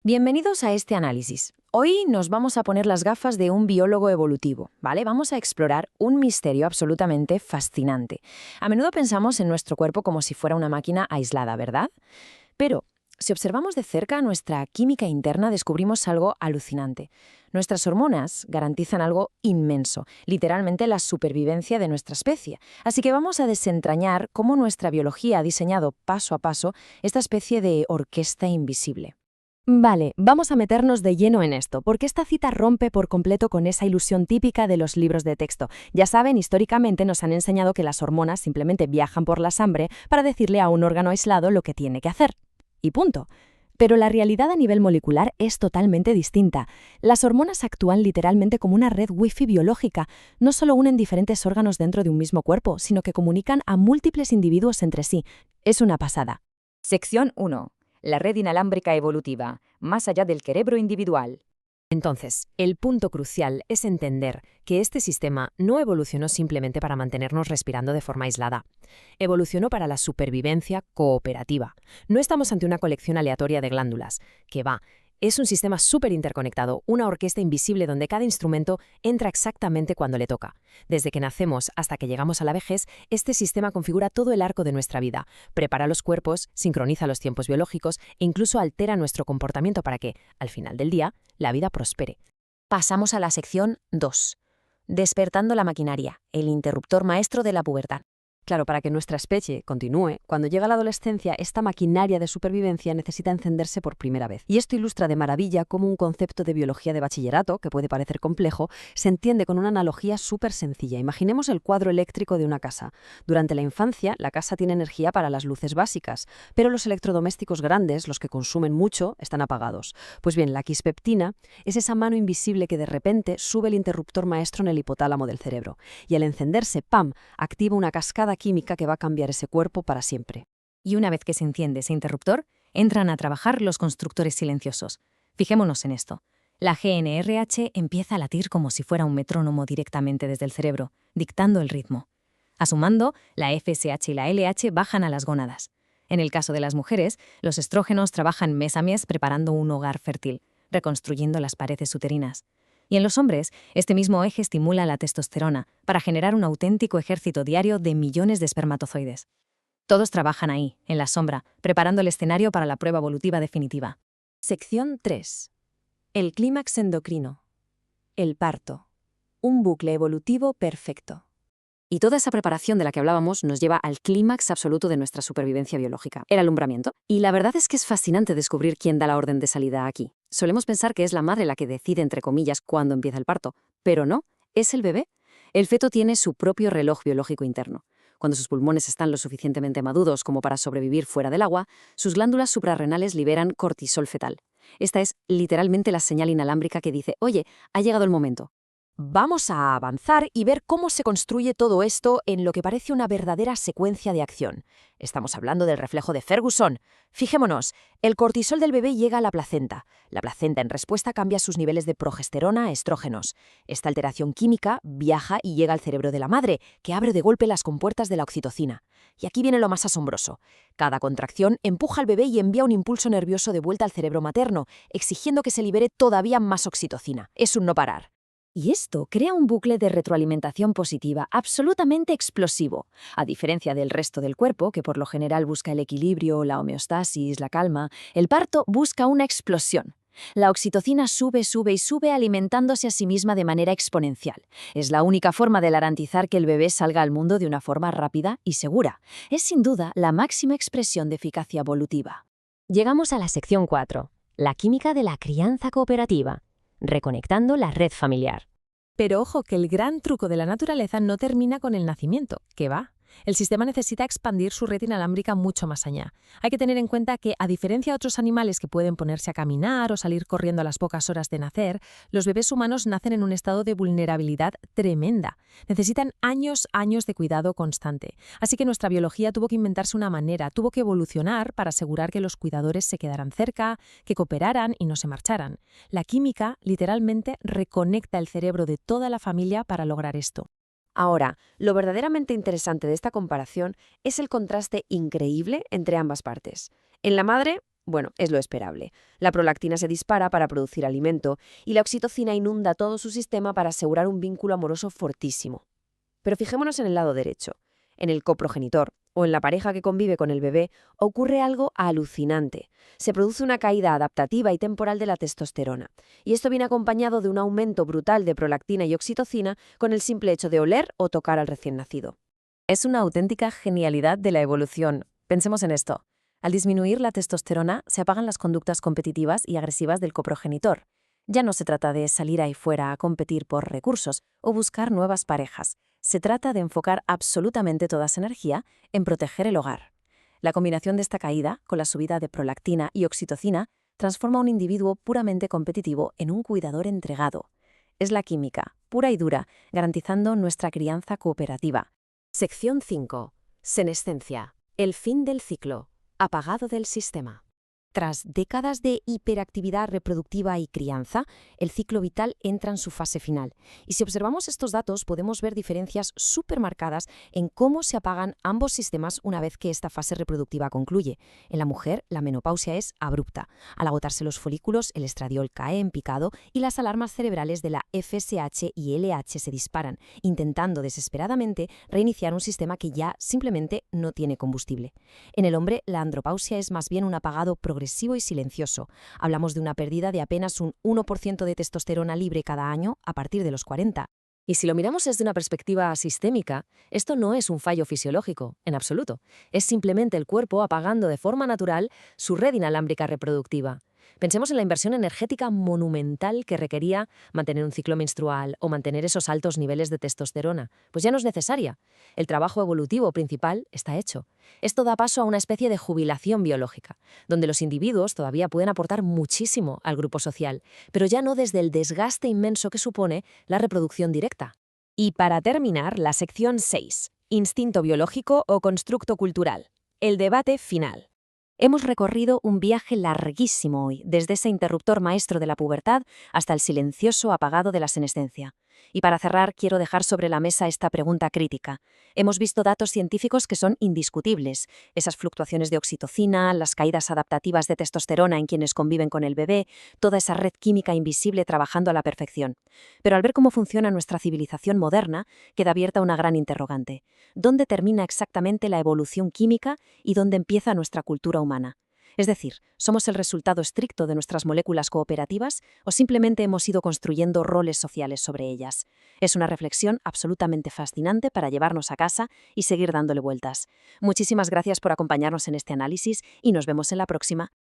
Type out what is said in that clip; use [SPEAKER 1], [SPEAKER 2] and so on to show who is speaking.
[SPEAKER 1] Bienvenidos a este análisis. Hoy nos vamos a poner las gafas de un biólogo evolutivo, ¿vale? Vamos a explorar un misterio absolutamente fascinante. A menudo pensamos en nuestro cuerpo como si fuera una máquina aislada, ¿verdad? Pero si observamos de cerca nuestra química interna, descubrimos algo alucinante. Nuestras hormonas garantizan algo inmenso, literalmente la supervivencia de nuestra especie. Así que vamos a desentrañar cómo nuestra biología ha diseñado paso a paso esta especie de orquesta invisible.
[SPEAKER 2] Vale, vamos a meternos de lleno en esto, porque esta cita rompe por completo con esa ilusión típica de los libros de texto. Ya saben, históricamente nos han enseñado que las hormonas simplemente viajan por la sangre para decirle a un órgano aislado lo que tiene que hacer. Y punto. Pero la realidad a nivel molecular es totalmente distinta. Las hormonas actúan literalmente como una red wifi biológica. No solo unen diferentes órganos dentro de un mismo cuerpo, sino que comunican a múltiples individuos entre sí. Es una pasada.
[SPEAKER 3] Sección 1. La red inalámbrica evolutiva, más allá del cerebro individual.
[SPEAKER 2] Entonces, el punto crucial es entender que este sistema no evolucionó simplemente para mantenernos respirando de forma aislada. Evolucionó para la supervivencia cooperativa. No estamos ante una colección aleatoria de glándulas, que va. Es un sistema súper interconectado, una orquesta invisible donde cada instrumento entra exactamente cuando le toca. Desde que nacemos hasta que llegamos a la vejez, este sistema configura todo el arco de nuestra vida, prepara los cuerpos, sincroniza los tiempos biológicos e incluso altera nuestro comportamiento para que, al final del día, la vida prospere.
[SPEAKER 1] Pasamos a la sección 2. Despertando la maquinaria, el interruptor maestro de la pubertad.
[SPEAKER 2] Claro, para que nuestra especie continúe, cuando llega la adolescencia, esta maquinaria de supervivencia necesita encenderse por primera vez. Y esto ilustra de maravilla cómo un concepto de biología de bachillerato, que puede parecer complejo, se entiende con una analogía súper sencilla. Imaginemos el cuadro eléctrico de una casa. Durante la infancia, la casa tiene energía para las luces básicas, pero los electrodomésticos grandes, los que consumen mucho, están apagados. Pues bien, la quispeptina es esa mano invisible que de repente sube el interruptor maestro en el hipotálamo del cerebro. Y al encenderse, ¡pam!, activa una cascada química que va a cambiar ese cuerpo para siempre.
[SPEAKER 1] Y una vez que se enciende ese interruptor, entran a trabajar los constructores silenciosos. Fijémonos en esto. La GNRH empieza a latir como si fuera un metrónomo directamente desde el cerebro, dictando el ritmo. A su mando, la FSH y la LH bajan a las gónadas. En el caso de las mujeres, los estrógenos trabajan mes a mes preparando un hogar fértil, reconstruyendo las paredes uterinas. Y en los hombres, este mismo eje estimula la testosterona para generar un auténtico ejército diario de millones de espermatozoides. Todos trabajan ahí, en la sombra, preparando el escenario para la prueba evolutiva definitiva.
[SPEAKER 2] Sección 3. El clímax endocrino. El parto. Un bucle evolutivo perfecto.
[SPEAKER 1] Y toda esa preparación de la que hablábamos nos lleva al clímax absoluto de nuestra supervivencia biológica, el alumbramiento. Y la verdad es que es fascinante descubrir quién da la orden de salida aquí. Solemos pensar que es la madre la que decide, entre comillas, cuándo empieza el parto, pero no, es el bebé. El feto tiene su propio reloj biológico interno. Cuando sus pulmones están lo suficientemente maduros como para sobrevivir fuera del agua, sus glándulas suprarrenales liberan cortisol fetal. Esta es literalmente la señal inalámbrica que dice, oye, ha llegado el momento. Vamos a avanzar y ver cómo se construye todo esto en lo que parece una verdadera secuencia de acción. Estamos hablando del reflejo de Ferguson. Fijémonos, el cortisol del bebé llega a la placenta. La placenta en respuesta cambia sus niveles de progesterona a estrógenos. Esta alteración química viaja y llega al cerebro de la madre, que abre de golpe las compuertas de la oxitocina. Y aquí viene lo más asombroso. Cada contracción empuja al bebé y envía un impulso nervioso de vuelta al cerebro materno, exigiendo que se libere todavía más oxitocina. Es un no parar. Y esto crea un bucle de retroalimentación positiva absolutamente explosivo. A diferencia del resto del cuerpo, que por lo general busca el equilibrio, la homeostasis, la calma, el parto busca una explosión. La oxitocina sube, sube y sube alimentándose a sí misma de manera exponencial. Es la única forma de garantizar que el bebé salga al mundo de una forma rápida y segura. Es sin duda la máxima expresión de eficacia evolutiva.
[SPEAKER 4] Llegamos a la sección 4, la química de la crianza cooperativa, reconectando la red familiar.
[SPEAKER 2] Pero ojo que el gran truco de la naturaleza no termina con el nacimiento, que va. El sistema necesita expandir su red inalámbrica mucho más allá. Hay que tener en cuenta que, a diferencia de otros animales que pueden ponerse a caminar o salir corriendo a las pocas horas de nacer, los bebés humanos nacen en un estado de vulnerabilidad tremenda. Necesitan años de cuidado constante. Así que nuestra biología tuvo que inventarse una manera, tuvo que evolucionar para asegurar que los cuidadores se quedaran cerca, que cooperaran y no se marcharan. La química, literalmente, reconecta el cerebro de toda la familia para lograr esto.
[SPEAKER 1] Ahora, lo verdaderamente interesante de esta comparación es el contraste increíble entre ambas partes. En la madre,
[SPEAKER 2] Bueno, es lo esperable. La prolactina se dispara para producir alimento y la oxitocina inunda todo su sistema para asegurar un vínculo amoroso fortísimo. Pero fijémonos en el lado derecho. En el coprogenitor, o en la pareja que convive con el bebé, ocurre algo alucinante. Se produce una caída adaptativa y temporal de la testosterona. Y esto viene acompañado de un aumento brutal de prolactina y oxitocina con el simple hecho de oler o tocar al recién nacido.
[SPEAKER 1] Es una auténtica genialidad de la evolución. Pensemos en esto. Al disminuir la testosterona, se apagan las conductas competitivas y agresivas del coprogenitor. Ya no se trata de salir ahí fuera a competir por recursos o buscar nuevas parejas. Se trata de enfocar absolutamente toda esa energía en proteger el hogar. La combinación de esta caída, con la subida de prolactina y oxitocina, transforma a un individuo puramente competitivo en un cuidador entregado. Es la química, pura y dura, garantizando nuestra crianza cooperativa.
[SPEAKER 5] Sección 5. Senescencia. El fin del ciclo. Apagado del sistema. Tras décadas de hiperactividad reproductiva y crianza, el ciclo vital entra en su fase final. Y si observamos estos datos, podemos ver diferencias supermarcadas en cómo se apagan ambos sistemas una vez que esta fase reproductiva concluye. En la mujer, la menopausia es abrupta. Al agotarse los folículos, el estradiol cae en picado y las alarmas cerebrales de la FSH y LH se disparan, intentando desesperadamente reiniciar un sistema que ya simplemente no tiene combustible. En el hombre, la andropausia es más bien un apagado progresivo y silencioso. Hablamos de una pérdida de apenas un 1% de testosterona libre cada año a partir de los 40.
[SPEAKER 1] Y si lo miramos desde una perspectiva sistémica, esto no es un fallo fisiológico, en absoluto. Es simplemente el cuerpo apagando de forma natural su red inalámbrica reproductiva. Pensemos en la inversión energética monumental que requería mantener un ciclo menstrual o mantener esos altos niveles de testosterona. Pues ya no es necesaria. El trabajo evolutivo principal está hecho. Esto da paso a una especie de jubilación biológica, donde los individuos todavía pueden aportar muchísimo al grupo social, pero ya no desde el desgaste inmenso que supone la reproducción directa.
[SPEAKER 5] Y para terminar, la sección 6. Instinto biológico o constructo cultural. El debate final.
[SPEAKER 1] Hemos recorrido un viaje larguísimo hoy, desde ese interruptor maestro de la pubertad hasta el silencioso apagado de la senescencia. Y para cerrar, quiero dejar sobre la mesa esta pregunta crítica. Hemos visto datos científicos que son indiscutibles. Esas fluctuaciones de oxitocina, las caídas adaptativas de testosterona en quienes conviven con el bebé, toda esa red química invisible trabajando a la perfección. Pero al ver cómo funciona nuestra civilización moderna, queda abierta una gran interrogante. ¿Dónde termina exactamente la evolución química y dónde empieza nuestra cultura humana? Es decir, ¿somos el resultado estricto de nuestras moléculas cooperativas o simplemente hemos ido construyendo roles sociales sobre ellas? Es una reflexión absolutamente fascinante para llevarnos a casa y seguir dándole vueltas. Muchísimas gracias por acompañarnos en este análisis y nos vemos en la próxima.